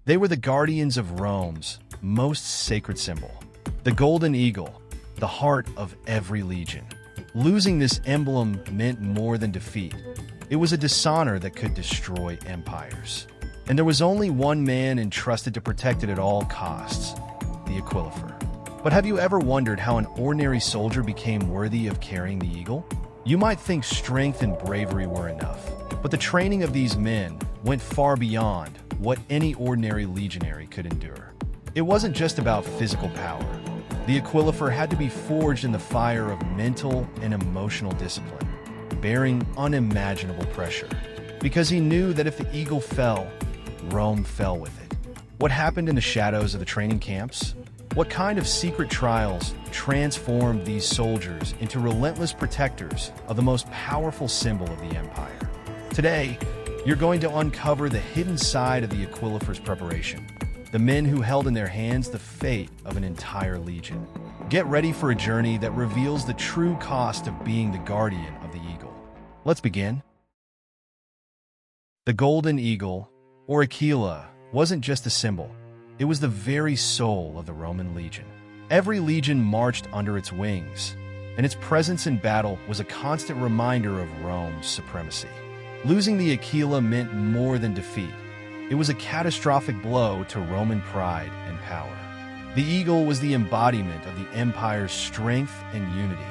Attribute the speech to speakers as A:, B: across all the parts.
A: They were the guardians of Rome's most sacred symbol, the golden eagle, the heart of every legion. Losing this emblem meant more than defeat. It was a dishonor that could destroy empires. And there was only one man entrusted to protect it at all costs, the Aquilifer. But have you ever wondered how an ordinary soldier became worthy of carrying the eagle? You might think strength and bravery were enough, but the training of these men went far beyond what any ordinary legionary could endure. It wasn't just about physical power. The Aquilifer had to be forged in the fire of mental and emotional discipline, bearing unimaginable pressure, because he knew that if the eagle fell, Rome fell with it. What happened in the shadows of the training camps? What kind of secret trials transformed these soldiers into relentless protectors of the most powerful symbol of the empire? Today, you're going to uncover the hidden side of the Aquilifer's preparation, the men who held in their hands the fate of an entire legion. Get ready for a journey that reveals the true cost of being the guardian of the eagle. Let's begin. The golden eagle, or aquila, wasn't just a symbol. It was the very soul of the Roman legion. Every legion marched under its wings, and its presence in battle was a constant reminder of Rome's supremacy. Losing the aquila meant more than defeat. It was a catastrophic blow to Roman pride and power. The eagle was the embodiment of the empire's strength and unity,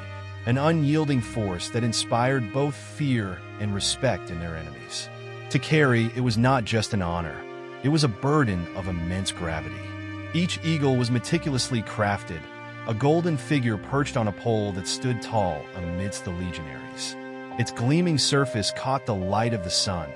A: an unyielding force that inspired both fear and respect in their enemies. To carry, it was not just an honor. It was a burden of immense gravity. Each eagle was meticulously crafted, a golden figure perched on a pole that stood tall amidst the legionaries. Its gleaming surface caught the light of the sun,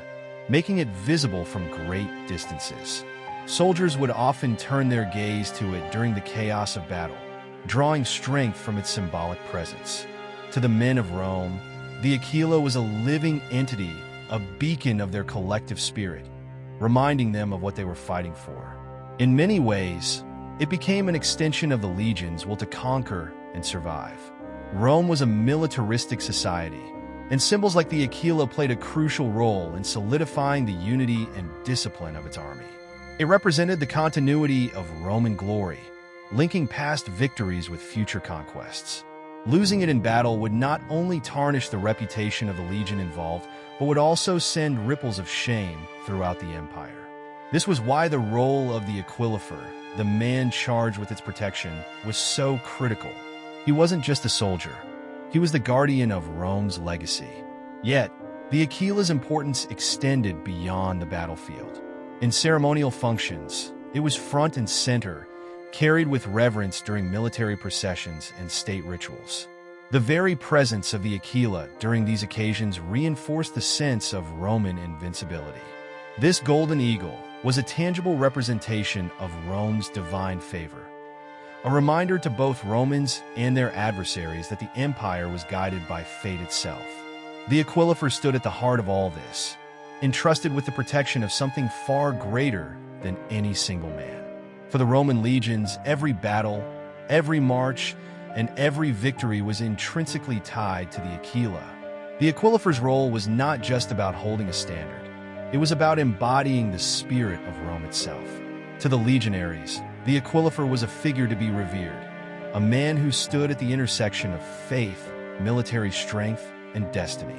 A: making it visible from great distances. Soldiers would often turn their gaze to it during the chaos of battle, drawing strength from its symbolic presence. To the men of Rome, the aquila was a living entity, a beacon of their collective spirit, reminding them of what they were fighting for. In many ways, it became an extension of the legions will to conquer and survive. Rome was a militaristic society, and symbols like the aquila played a crucial role in solidifying the unity and discipline of its army. It represented the continuity of Roman glory, linking past victories with future conquests. Losing it in battle would not only tarnish the reputation of the legion involved, but would also send ripples of shame throughout the empire. This was why the role of the Aquilifer, the man charged with its protection, was so critical. He wasn't just a soldier. He was the guardian of Rome's legacy. Yet, the aquila's importance extended beyond the battlefield. In ceremonial functions, it was front and center, carried with reverence during military processions and state rituals. The very presence of the aquila during these occasions reinforced the sense of Roman invincibility. This golden eagle was a tangible representation of Rome's divine favor, a reminder to both Romans and their adversaries that the empire was guided by fate itself. The Aquilifer stood at the heart of all this, entrusted with the protection of something far greater than any single man. For the Roman legions, every battle, every march, and every victory was intrinsically tied to the aquila. The Aquilifer's role was not just about holding a standard. It was about embodying the spirit of Rome itself. To the legionaries, the Aquilifer was a figure to be revered, a man who stood at the intersection of faith, military strength, and destiny.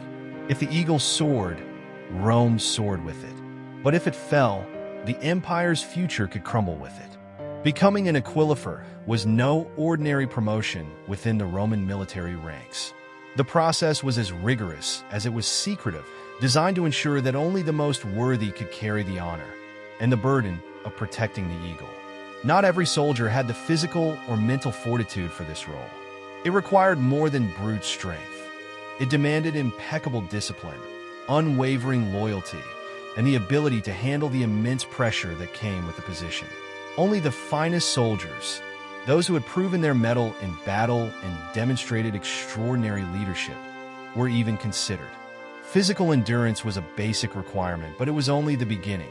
A: If the eagle soared, Rome soared with it. But if it fell, the empire's future could crumble with it. Becoming an Aquilifer was no ordinary promotion within the Roman military ranks. The process was as rigorous as it was secretive, designed to ensure that only the most worthy could carry the honor and the burden of protecting the eagle. Not every soldier had the physical or mental fortitude for this role. It required more than brute strength. It demanded impeccable discipline, unwavering loyalty, and the ability to handle the immense pressure that came with the position. Only the finest soldiers, those who had proven their mettle in battle and demonstrated extraordinary leadership, were even considered. Physical endurance was a basic requirement, but it was only the beginning.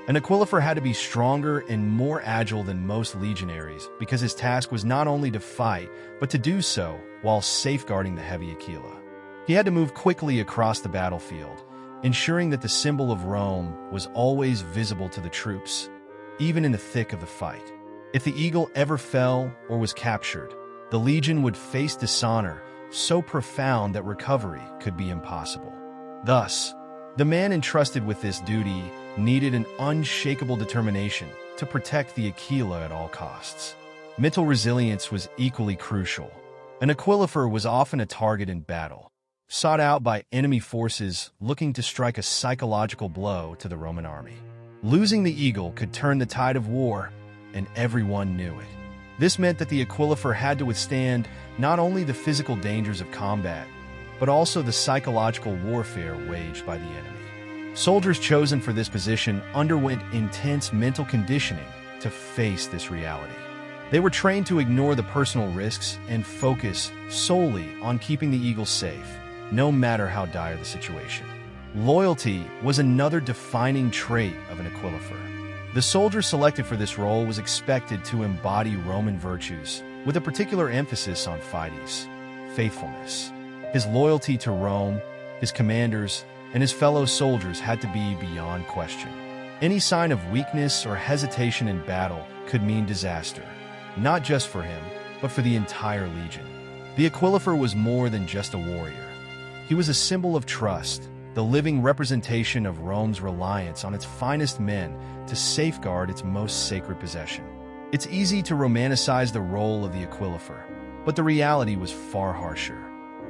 A: An Aquilifer had to be stronger and more agile than most legionaries because his task was not only to fight, but to do so while safeguarding the heavy aquila. He had to move quickly across the battlefield, ensuring that the symbol of Rome was always visible to the troops. even in the thick of the fight. If the eagle ever fell or was captured, the legion would face dishonor so profound that recovery could be impossible. Thus, the man entrusted with this duty needed an unshakable determination to protect the aquila at all costs. Mental resilience was equally crucial. An aquilifer was often a target in battle, sought out by enemy forces looking to strike a psychological blow to the Roman army. Losing the eagle could turn the tide of war, and everyone knew it. This meant that the aquilifer had to withstand not only the physical dangers of combat, but also the psychological warfare waged by the enemy. Soldiers chosen for this position underwent intense mental conditioning to face this reality. They were trained to ignore the personal risks and focus solely on keeping the eagle safe, no matter how dire the situation. Loyalty was another defining trait of an aquilifer. The soldier selected for this role was expected to embody Roman virtues, with a particular emphasis on fides, faithfulness. His loyalty to Rome, his commanders, and his fellow soldiers had to be beyond question. Any sign of weakness or hesitation in battle could mean disaster, not just for him, but for the entire legion. The aquilifer was more than just a warrior. He was a symbol of trust, the living representation of Rome's reliance on its finest men to safeguard its most sacred possession. It's easy to romanticize the role of the aquilifer, but the reality was far harsher.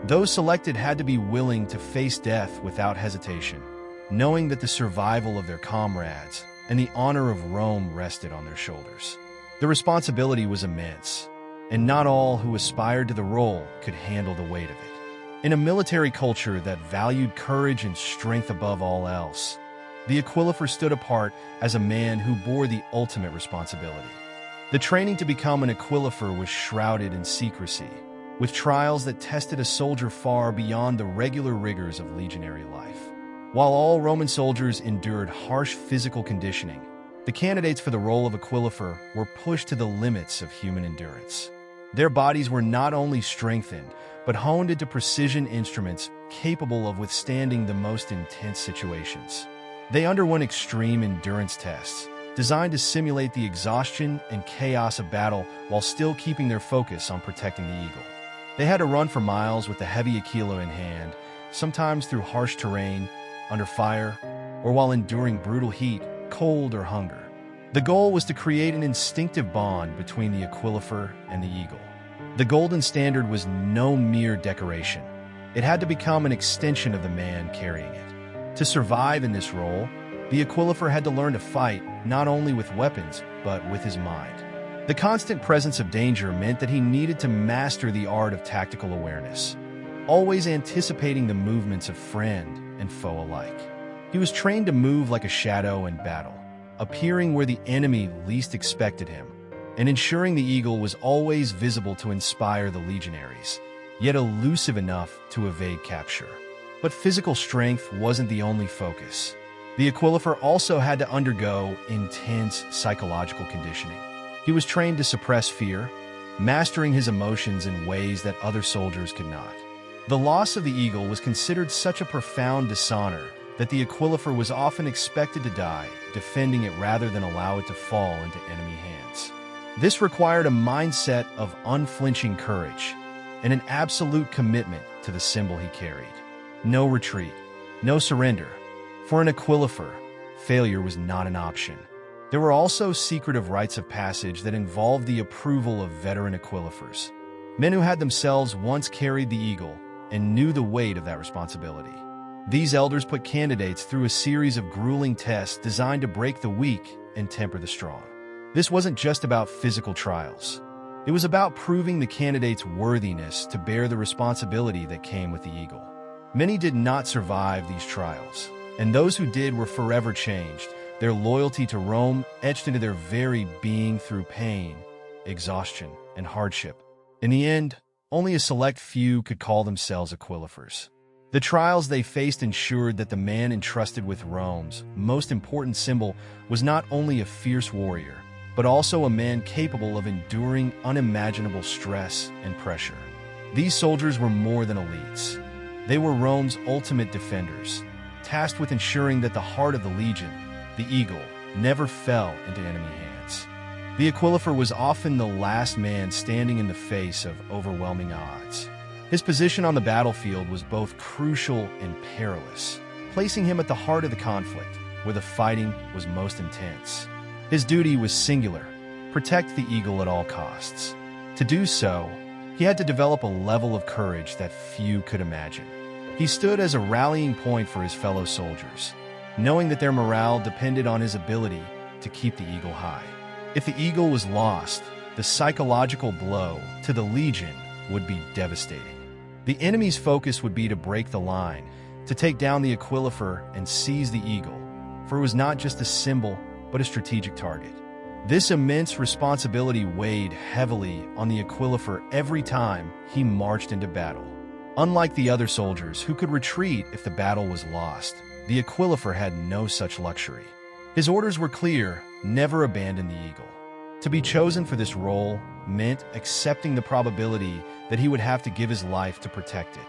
A: Those selected had to be willing to face death without hesitation, knowing that the survival of their comrades and the honor of Rome rested on their shoulders. The responsibility was immense, and not all who aspired to the role could handle the weight of it. In a military culture that valued courage and strength above all else, the aquilifer stood apart as a man who bore the ultimate responsibility. The training to become an aquilifer was shrouded in secrecy, with trials that tested a soldier far beyond the regular rigors of legionary life. While all Roman soldiers endured harsh physical conditioning, the candidates for the role of aquilifer were pushed to the limits of human endurance. Their bodies were not only strengthened, but honed into precision instruments capable of withstanding the most intense situations. They underwent extreme endurance tests, designed to simulate the exhaustion and chaos of battle while still keeping their focus on protecting the eagle. They had to run for miles with the heavy aquila in hand, sometimes through harsh terrain, under fire, or while enduring brutal heat, cold, or hunger. The goal was to create an instinctive bond between the aquilifer and the eagle. The golden standard was no mere decoration. It had to become an extension of the man carrying it. To survive in this role, the aquilifer had to learn to fight not only with weapons, but with his mind. The constant presence of danger meant that he needed to master the art of tactical awareness, always anticipating the movements of friend and foe alike. He was trained to move like a shadow in battle, appearing where the enemy least expected him, and ensuring the eagle was always visible to inspire the legionaries, yet elusive enough to evade capture. But physical strength wasn't the only focus. The aquilifer also had to undergo intense psychological conditioning. He was trained to suppress fear, mastering his emotions in ways that other soldiers could not. The loss of the eagle was considered such a profound dishonor that the aquilifer was often expected to die, defending it rather than allow it to fall into enemy hands. This required a mindset of unflinching courage and an absolute commitment to the symbol he carried. No retreat, no surrender. For an aquilifer, failure was not an option. There were also secretive rites of passage that involved the approval of veteran aquilifers, men who had themselves once carried the eagle and knew the weight of that responsibility. These elders put candidates through a series of grueling tests designed to break the weak and temper the strong. This wasn't just about physical trials. It was about proving the candidate's worthiness to bear the responsibility that came with the eagle. Many did not survive these trials, and those who did were forever changed, their loyalty to Rome etched into their very being through pain, exhaustion, and hardship. In the end, only a select few could call themselves aquilifers. The trials they faced ensured that the man entrusted with Rome's most important symbol was not only a fierce warrior, but also a man capable of enduring unimaginable stress and pressure. These soldiers were more than elites. They were Rome's ultimate defenders, tasked with ensuring that the heart of the legion, the eagle, never fell into enemy hands. The Aquilifer was often the last man standing in the face of overwhelming odds. His position on the battlefield was both crucial and perilous, placing him at the heart of the conflict, where the fighting was most intense. His duty was singular: protect the eagle at all costs. To do so, he had to develop a level of courage that few could imagine. He stood as a rallying point for his fellow soldiers, knowing that their morale depended on his ability to keep the eagle high. If the eagle was lost, the psychological blow to the Legion would be devastating. The enemy's focus would be to break the line, to take down the Aquilifer and seize the eagle, for it was not just a symbol, but a strategic target. This immense responsibility weighed heavily on the Aquilifer every time he marched into battle. Unlike the other soldiers who could retreat if the battle was lost, the Aquilifer had no such luxury. His orders were clear: never abandon the eagle. To be chosen for this role meant accepting the probability that he would have to give his life to protect it.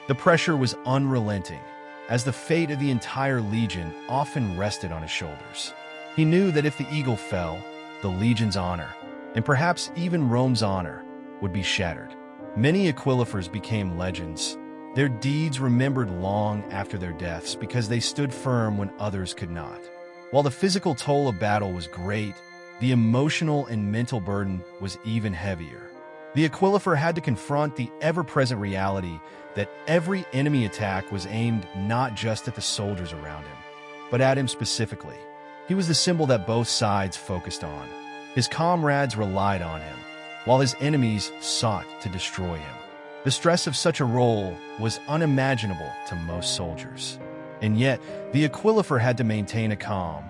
A: The pressure was unrelenting, as the fate of the entire Legion often rested on his shoulders. He knew that if the eagle fell, the Legion's honor, and perhaps even Rome's honor, would be shattered. Many Aquilifers became legends, their deeds remembered long after their deaths because they stood firm when others could not. While the physical toll of battle was great, the emotional and mental burden was even heavier. The Aquilifer had to confront the ever-present reality that every enemy attack was aimed not just at the soldiers around him, but at him specifically. He was the symbol that both sides focused on. His comrades relied on him, while his enemies sought to destroy him. The stress of such a role was unimaginable to most soldiers. And yet, the Aquilifer had to maintain a calm,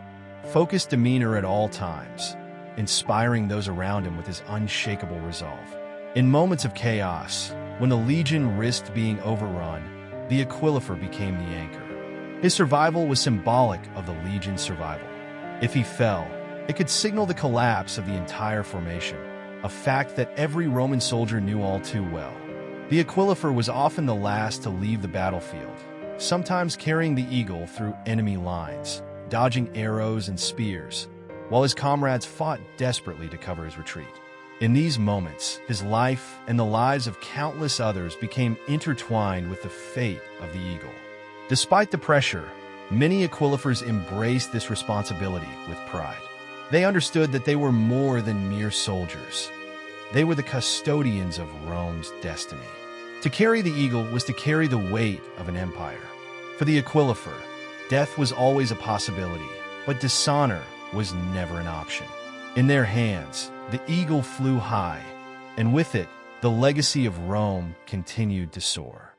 A: focused demeanor at all times, inspiring those around him with his unshakable resolve. In moments of chaos, when the Legion risked being overrun, the Aquilifer became the anchor. His survival was symbolic of the Legion's survival. If he fell, it could signal the collapse of the entire formation, a fact that every Roman soldier knew all too well. The Aquilifer was often the last to leave the battlefield, sometimes carrying the eagle through enemy lines, dodging arrows and spears, while his comrades fought desperately to cover his retreat. In these moments, his life and the lives of countless others became intertwined with the fate of the eagle. Despite the pressure, many Aquilifers embraced this responsibility with pride. They understood that they were more than mere soldiers. They were the custodians of Rome's destiny. To carry the eagle was to carry the weight of an empire. For the Aquilifer, death was always a possibility, but dishonor was never an option. In their hands, the eagle flew high, and with it, the legacy of Rome continued to soar.